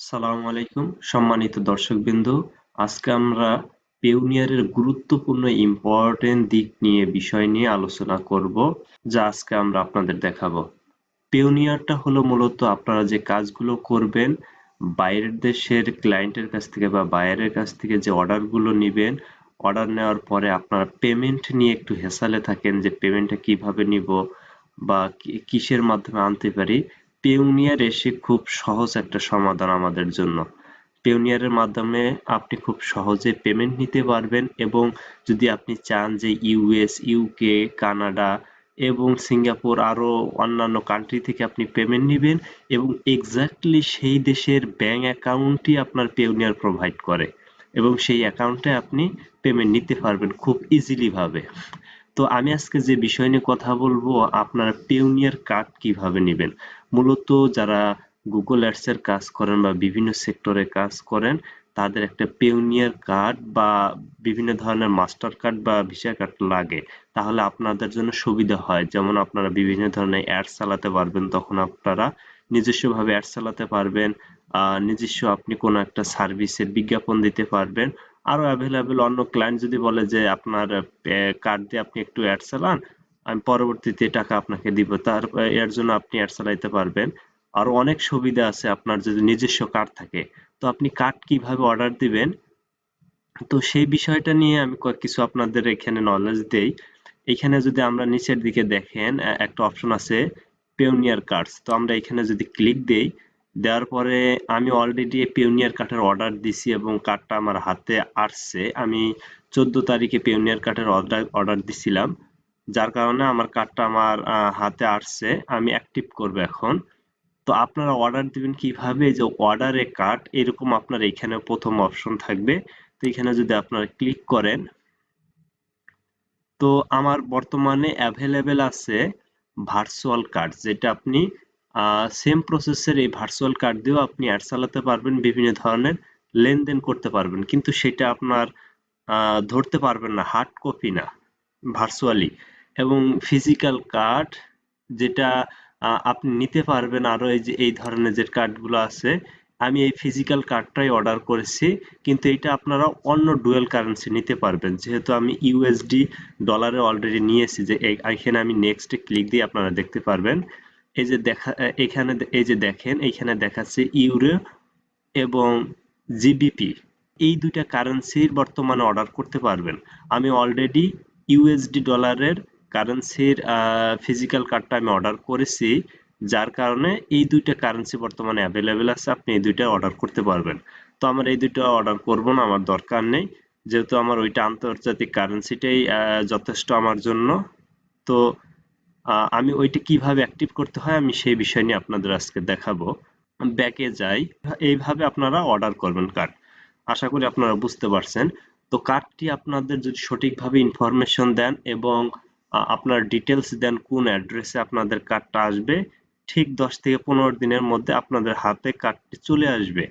সালামু আলাইকুম সম্মানিত দর্শকবৃন্দ। আজকে আমরা পেওনিয়ারের গুরুত্বপূর্ণ ইম্পর্টেন্ট দিক নিয়ে বিষয় নিয়ে আলোচনা করব, যা আজকে আমরা আপনাদের দেখাবো। পেওনিয়ারটা হলো মূলত আপনারা যে কাজগুলো করবেন বাইরের দেশের ক্লায়েন্টের কাছ থেকে বা বাইরের কাছ থেকে যে অর্ডারগুলো নিবেন, অর্ডার নেওয়ার পরে আপনারা পেমেন্ট নিয়ে একটু হেসালে থাকেন যে পেমেন্টটা কিভাবে নিব বা কিসের মাধ্যমে আনতে পারি। পেওনিয়ার এসে খুব সহজ একটা সমাধান আমাদের জন্য। পেওনিয়ারের মাধ্যমে আপনি খুব সহজে পেমেন্ট নিতে পারবেন এবং যদি আপনি চান যে ইউএস, ইউকে, কানাডা এবং সিঙ্গাপুর আরো অন্যান্য কান্ট্রি থেকে আপনি পেমেন্ট নিবেন এবং এক্স্যাক্টলি সেই দেশের ব্যাংক অ্যাকাউন্টই আপনার পেওনিয়ার প্রোভাইড করে এবং সেই অ্যাকাউন্টে আপনি পেমেন্ট নিতে পারবেন খুব ইজিলি ভাবে। তো আমি আজকে যে বিষয় নিয়ে কথা বলবো, আপনারা পেওনিয়ার কার্ড কিভাবে নেবেন। মূলত যারা গুগল অ্যাডস এর কাজ করেন বা বিভিন্ন সেক্টরে কাজ করেন, তাদের একটা পেওনিয়ার কার্ড বা বিভিন্ন ধরনের মাস্টার কার্ড বা ভিসা কার্ড লাগে। তাহলে আপনাদের জন্য সুবিধা হয়, যেমন আপনারা বিভিন্ন ধরনের অ্যাডস চালাতে পারবেন, তখন আপনারা নিজস্বভাবে অ্যাডস চালাতে পারবেন, নিজস্ব আপনি কোনো একটা সার্ভিসের বিজ্ঞাপন দিতে পারবেন। আরো অ্যাভেলেবেল অন্য ক্লায়েন্ট যদি বলে যে আপনার কার্ড দিয়ে আপনি একটু অ্যাড চালান, আমি পরবর্তীতে টাকা আপনাকে দিব, তার এর জন্য আপনি অ্যাড চালাইতে পারবেন। আরো অনেক সুবিধা আছে আপনার যদি নিজস্ব কার্ড থাকে। তো আপনি কার্ড কিভাবে অর্ডার দিবেন, তো সেই বিষয়টা নিয়ে আমি কিছু আপনাদের এখানে নলেজ দেই। এখানে যদি আমরা নিচের দিকে দেখেন একটা অপশন আছে পেওনিয়ার কার্ডস। তো আমরা এখানে যদি ক্লিক দেই, দেওয়ার পরে আমি অলরেডি পেওনিয়ার কার্ডের অর্ডার দিছি এবং কার্ডটা আমার হাতে আসছে। আমি 14 তারিখে পেওনিয়ার কার্ডের অর্ডার দিছিলাম, যার কারণে আমার কার্ডটা আমার হাতে আসছে। আমি অ্যাক্টিভ করব এখন। তো আপনারা অর্ডার দিবেন কিভাবে, এই যে অর্ডার এ কার্ড এরকম আপনার এখানে প্রথম অপশন থাকবে। তো এখানে যদি আপনারা ক্লিক করেন, তো আমার বর্তমানে অ্যাভেলেবেল আছে ভার্চুয়াল কার্ড, যেটা আপনি সেম প্রসেসের এই ভার্চুয়াল কার্ড দিয়েও আপনি অ্যাড চালাতে পারবেন, বিভিন্ন ধরনের লেনদেন করতে পারবেন, কিন্তু সেটা আপনার ধরতে পারবেন না, হার্ড কপি না, ভার্চুয়ালি। এবং ফিজিক্যাল কার্ড যেটা আপনি নিতে পারবেন, আরো এই যে এই ধরনের যে কার্ডগুলো আছে, আমি এই ফিজিক্যাল কার্ডটাই অর্ডার করেছি, কিন্তু এটা আপনারা অন্য ডুয়েল কারেন্সি নিতে পারবেন। যেহেতু আমি ইউএসডি ডলারে অলরেডি নিয়েছি, যে এখানে আমি নেক্সটে ক্লিক দিয়ে আপনারা দেখতে পারবেন। এই যে এখানে এই যে দেখেন এখানে দেখাচ্ছে ইউরো এবং জিবিপি, এই দুইটা কারেন্সির বর্তমানে অর্ডার করতে পারবেন। আমি অলরেডি ইউএসডি ডলারের কারেন্সির ফিজিক্যাল কার্ডটা আমি অর্ডার করেছি, যার কারণে এই দুইটা কারেন্সি বর্তমানে অ্যাভেলেবেল আছে, আপনি এই দুইটা অর্ডার করতে পারবেন। তো আমার এই দুইটা অর্ডার করব না, আমার দরকার নেই, যেহেতু আমার ওইটা আন্তর্জাতিক কারেন্সিটাই যথেষ্ট আমার জন্য। তো আমি ওইটা কিভাবে অ্যাক্টিভ করতে হয় আমি সেই বিষয় নিয়ে আপনাদের আজকে দেখাবো। ব্যাকে যাই, এইভাবে আপনারা অর্ডার করবেন কার্ড। আশা করি আপনারা বুঝতে পারছেন। তো কার্ডটি আপনাদের যদি সঠিকভাবে ইনফরমেশন দেন এবং আপনার ডিটেলস দেন কোন অ্যাড্রেসে আপনাদের কার্ডটা আসবে, ঠিক 10 থেকে 15 দিনের মধ্যে আপনাদের হাতে কার্ডটি চলে আসবে।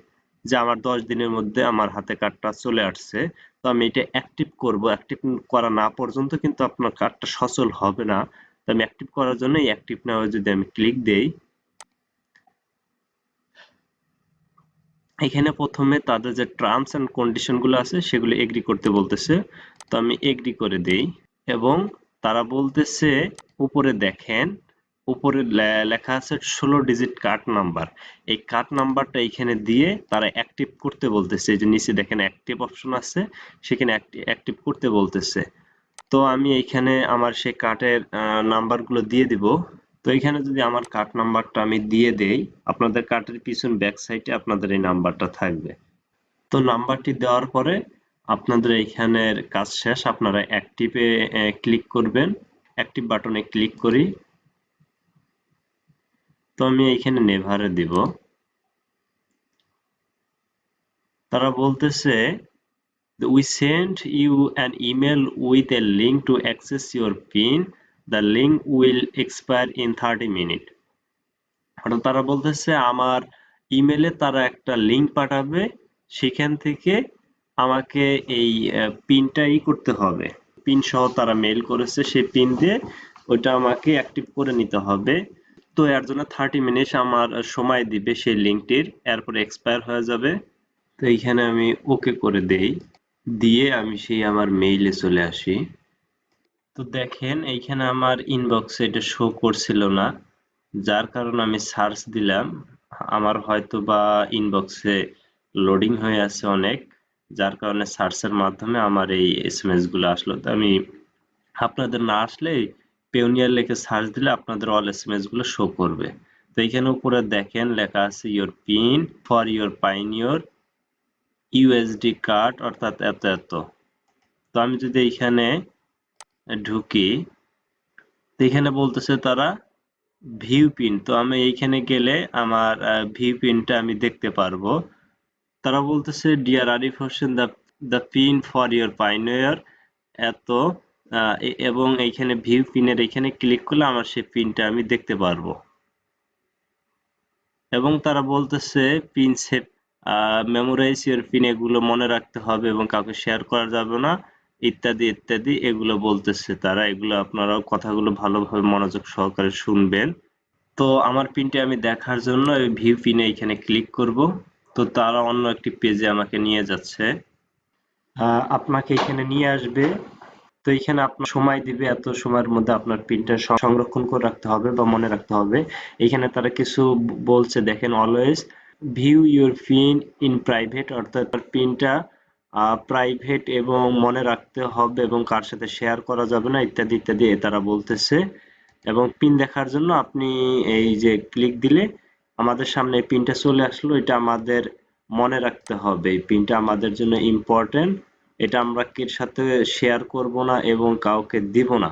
যে আমার 10 দিনের মধ্যে আমার হাতে কার্ডটা চলে আসছে। তো আমি এটা অ্যাক্টিভ করব, অ্যাক্টিভ করা না পর্যন্ত কিন্তু আপনার কার্ডটা সচল হবে না। তো আমি অ্যাক্টিভ করার জন্য এই অ্যাক্টিভ নাও যদি আমি ক্লিক দেই, এখানে প্রথমে তাদের যে টার্মস এন্ড কন্ডিশন গুলো আছে সেগুলো এগ্রি করতে বলতেছে। তো আমি এগ্রি করে দেই এবং তারা বলতেছে উপরে দেখেন, উপরে লেখা আছে 16 ডিজিট কার্ড নাম্বার। এই কার্ড নাম্বারটা এখানে দিয়ে তারা অ্যাক্টিভ করতে বলতেছে। এই যে নিচে দেখেন অ্যাক্টিভ অপশন আছে, সেখানে অ্যাক্টিভ করতে বলতেছে। তো আমি এইখানে আমার সেই কার্ডের নাম্বারগুলো দিয়ে দিব। তো এখানে যদি আমার কার্ড নাম্বারটা আমি দিয়ে দেই, আপনাদের কার্ডের পিছন ব্যাক সাইডে আপনাদের এই নাম্বারটা থাকবে। তো নাম্বারটি দেওয়ার পরে আপনাদের এইখানের কাজ শেষ, আপনারা অ্যাক্টিভে ক্লিক করবেন। অ্যাক্টিভ বাটনে ক্লিক করি। তো আমি এইখানে নেভারে দিব। তারা বলতেছে we sent you an email with a link to access your PIN. The link will expire in 30 minutes. অর্থাৎ তারা বলতেছে আমার ইমেলে তারা একটা লিংক পাঠাবে, সেখান থেকে আমাকে এই পিনটাই করতে হবে। পিন সহ তারা মেইল করেছে, সেই পিন দিয়ে ওইটা আমাকে অ্যাক্টিভ করে নিতে হবে। তো এর জন্য 30 মিনিট আমার সময় দিবে সেই লিঙ্কটির, এরপর এক্সপায়ার হয়ে যাবে। তো এইখানে আমি ওকে করে দেই, দিয়ে আমি সেই আমার মেইলে চলে আসি। তো দেখেন এইখানে আমার ইনবক্সে এটা শো করছিল না, যার কারণে আমি সার্চ দিলাম। আমার হয়তো বা ইনবক্সে লোডিং হয়ে আছে অনেক, যার কারণে সার্চের মাধ্যমে আমার এই এসএমএস গুলো আসলো। তো আমি আপনাদের না আসলে পেওনিয়ার লিখে সার্চ দিলে আপনাদের অল এসএমএস গুলো শো করবে। তো এইখানে উপরে দেখেন লেখা আছে your pin for your pioneer USD card, অর্থাৎ এত এত। তো আমি যদি এইখানে ঢুকি, তো এখানে বলতেছে তারা ভিউ পিন। তো আমি এইখানে গেলে আমার ভিউ পিনটা আমি দেখতে পারবো। তারা বলতেছে dear Arif Hossain, the pin for your pioneer এত, এবং এইখানে ভিউ পিনের এখানে ক্লিক করলে আমার সেই পিনটা আমি দেখতে পারবো। এবং তারা বলতেছে pin save, memorise your pin, এগুলো মনে রাখতে হবে এবং কাউকে শেয়ার করা যাবে না, ইত্যাদি ইত্যাদি এগুলো বলতেছে তারা। এগুলো আপনারাও কথাগুলো ভালোভাবে মনোযোগ সহকারে শুনবেন। তো আমার পিনটা আমি দেখার জন্য এই ভিউ পিনে এখানে ক্লিক করব। তো তারা অন্য একটি পেজে আমাকে নিয়ে যাচ্ছে, আপনাকে এখানে নিয়ে আসবে। তো এখানে আপনার সময় দিবে, এত সময়ের মধ্যে আপনার পিনটা সংরক্ষণ করে রাখতে হবে বা মনে রাখতে হবে। এখানে তারা কিছু বলছে, দেখেন always view your pin in private, অর্থাৎ পিনটা প্রাইভেট এবং মনে রাখতে হবে এবং কার সাথে শেয়ার করা যাবে না, ইত্যাদি ইত্যাদি তারা বলতেছে। এবং পিন দেখার জন্য আপনি এই যে ক্লিক দিলে আমাদের সামনে এই পিনটা চলে আসলো। এটা আমাদের মনে রাখতে হবে, এই পিনটা আমাদের জন্য ইম্পর্টেন্ট। এটা আমরা কার সাথে শেয়ার করব না এবং কাউকে দিব না।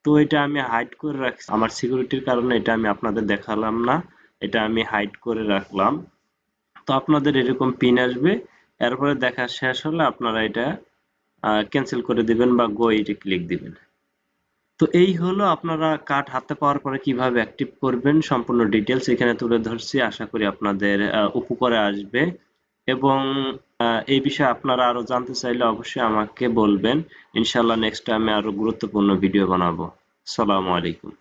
তো এটা আমি হাইড করে রাখছি আমার সিকিউরিটির কারণে, এটা আমি আপনাদের দেখালাম না, এটা আমি হাইড করে রাখলাম। তো আপনাদের এরকম পিন আসবে, এরপরে দেখা শেষ হলে আপনারা এটা ক্যান্সেল করে দিবেন বা গো ইটে ক্লিক দিবেন। তো এই হলো আপনারা কার্ড হাতে পাওয়ার পরে কিভাবে অ্যাক্টিভ করবেন, সম্পূর্ণ ডিটেলস এখানে তুলে ধরছি। আশা করি আপনাদের উপকারে আসবে। এবং এই বিষয়ে আপনারা আরো জানতে চাইলে অবশ্যই আমাকে বলবেন। ইনশাআল্লাহ নেক্সট টাইমে আরো গুরুত্বপূর্ণ ভিডিও বানাবো। আসসালামু আলাইকুম।